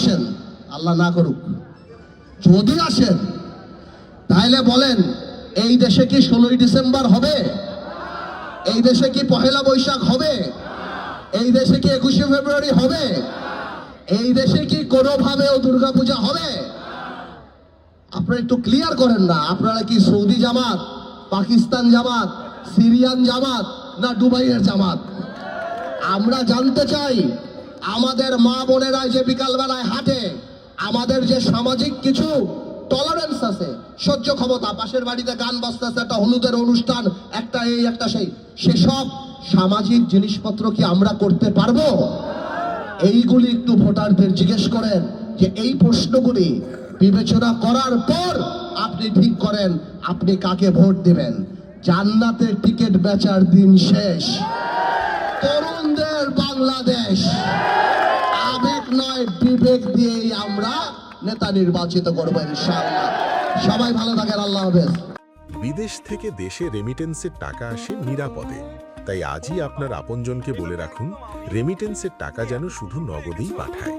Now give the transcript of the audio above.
আসেন, আল্লাহ না করুক, যদি আসেন তাহলে বলেন এই দেশে কি 16ই ডিসেম্বর হবে? এই দেশে কি পহেলা বৈশাখ হবে? এই দেশে কি 21শে ফেব্রুয়ারি হবে? এই দেশে কি কোনোভাবেও দুর্গাপূজা হবে? আপনারা একটু ক্লিয়ার করেন না, আপনারা কি সৌদি জামাত, পাকিস্তান জামাত, সিরিয়ান জামাত না দুবাইয়ের জামাত? আমরা জানতে চাই আমাদের মা বোনেরা যে বিকালবেলায় হাঁটে, আমাদের যে সামাজিক কিছু টলারেন্স আছে, সহ্য ক্ষমতা, পাশের বাড়িতে গান বাজতেছে, একটা হলুদের অনুষ্ঠান, একটা এই একটা সেই, সেসব সামাজিক জিনিসপত্র কি আমরা করতে পারবো? এইগুলি একটু ভোটারদের জিজ্ঞেস করেন, যে এই প্রশ্নগুলি বিবেচনা করার পর আপনি ঠিক করেন আপনি কাকে ভোট দিবেন। জান্নাতের টিকিট বেচার দিন শেষ। তরুণদের বাংলাদেশ, আবেগ নয় বিবেক দিয়েই আমরা নেতা নির্বাচিত করবো ইনশাআল্লাহ। সবাই ভালো থাকেন, আল্লাহ হাফেজ। বিদেশ থেকে দেশে রেমিটেন্সের টাকা আসে নিরাপদে, তাই আজই আপনার আপনজনকে বলে রাখুন রেমিটেন্সের টাকা যেন শুধু নগদেই পাঠায়।